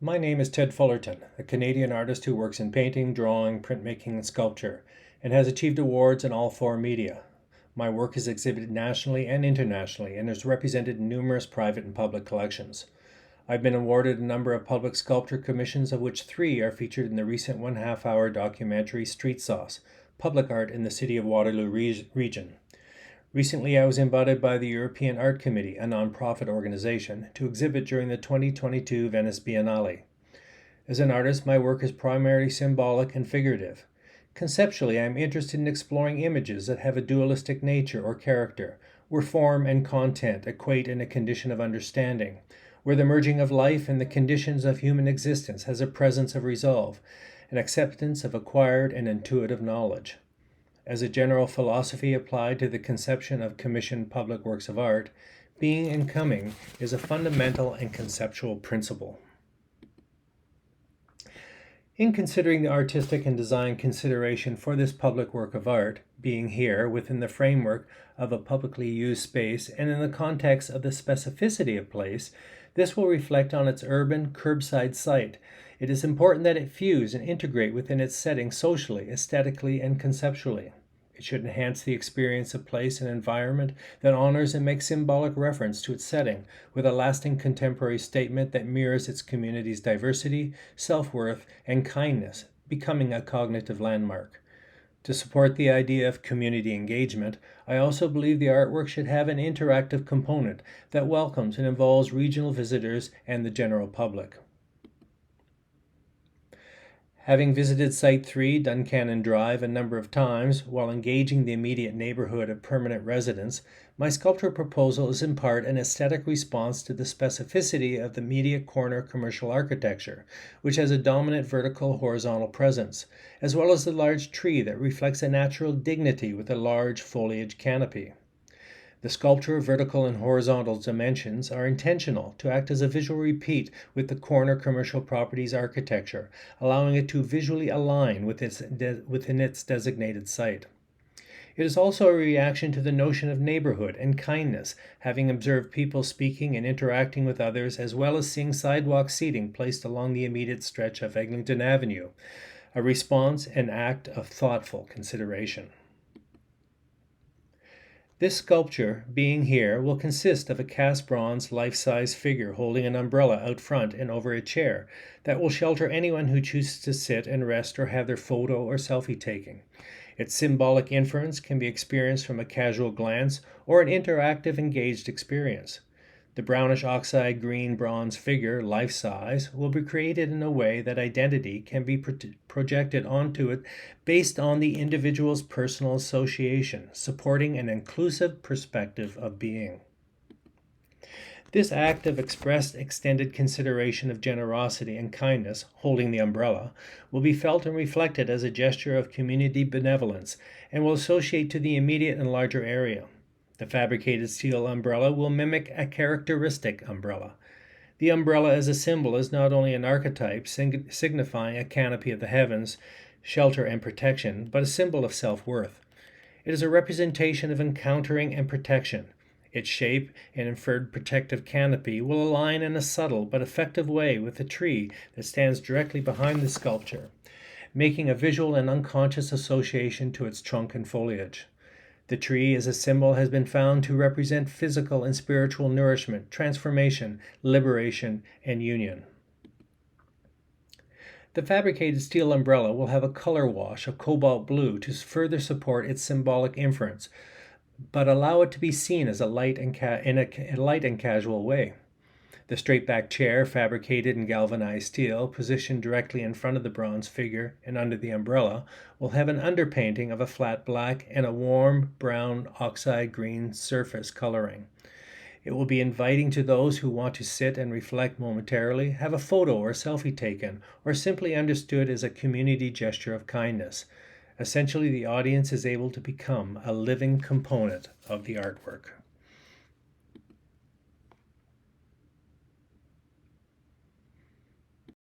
My name is Ted Fullerton, a Canadian artist who works in painting, drawing, printmaking, and sculpture, and has achieved awards in all four media. My work is exhibited nationally and internationally and is represented in numerous private and public collections. I've been awarded a number of public sculpture commissions, of which 3 are featured in the recent 1.5-hour documentary Street Sauce, Public Art in the City of Waterloo region. Recently, I was invited by the European Art Committee, a non-profit organization, to exhibit during the 2022 Venice Biennale. As an artist, my work is primarily symbolic and figurative. Conceptually, I am interested in exploring images that have a dualistic nature or character, where form and content equate in a condition of understanding, where the merging of life and the conditions of human existence has a presence of resolve, an acceptance of acquired and intuitive knowledge. As a general philosophy applied to the conception of commissioned public works of art, being and coming is a fundamental and conceptual principle. In considering the artistic and design consideration for this public work of art, being here within the framework of a publicly used space and in the context of the specificity of place, this will reflect on its urban, curbside site. It is important that it fuse and integrate within its setting socially, aesthetically, and conceptually. It should enhance the experience of place and environment that honors and makes symbolic reference to its setting with a lasting contemporary statement that mirrors its community's diversity, self-worth, and kindness, becoming a cognitive landmark. To support the idea of community engagement, I also believe the artwork should have an interactive component that welcomes and involves regional visitors and the general public. Having visited Site 3, Duncannon Drive, a number of times while engaging the immediate neighborhood of permanent residents, my sculptural proposal is in part an aesthetic response to the specificity of the immediate corner commercial architecture, which has a dominant vertical-horizontal presence, as well as the large tree that reflects a natural dignity with a large foliage canopy. The sculptural vertical and horizontal dimensions are intentional to act as a visual repeat with the corner commercial property's architecture, allowing it to visually align within its designated site. It is also a reaction to the notion of neighborhood and kindness, having observed people speaking and interacting with others, as well as seeing sidewalk seating placed along the immediate stretch of Eglinton Avenue, a response and act of thoughtful consideration. This sculpture, being here, will consist of a cast bronze life-size figure holding an umbrella out front and over a chair that will shelter anyone who chooses to sit and rest or have their photo or selfie taken. Its symbolic inference can be experienced from a casual glance or an interactive, engaged experience. The brownish oxide green bronze figure, life-size, will be created in a way that identity can be projected onto it based on the individual's personal association, supporting an inclusive perspective of being. This act of expressed extended consideration of generosity and kindness, holding the umbrella, will be felt and reflected as a gesture of community benevolence and will associate to the immediate and larger area. The fabricated steel umbrella will mimic a characteristic umbrella. The umbrella as a symbol is not only an archetype signifying a canopy of the heavens, shelter and protection, but a symbol of self-worth. It is a representation of encountering and protection. Its shape and inferred protective canopy will align in a subtle but effective way with the tree that stands directly behind the sculpture, making a visual and unconscious association to its trunk and foliage. The tree as a symbol has been found to represent physical and spiritual nourishment, transformation, liberation, and union. The fabricated steel umbrella will have a color wash of cobalt blue to further support its symbolic inference, but allow it to be seen as a light and casual way. The straight-back chair, fabricated in galvanized steel, positioned directly in front of the bronze figure and under the umbrella, will have an underpainting of a flat black and a warm brown oxide green surface coloring. It will be inviting to those who want to sit and reflect momentarily, have a photo or selfie taken, or simply understood as a community gesture of kindness. Essentially, the audience is able to become a living component of the artwork.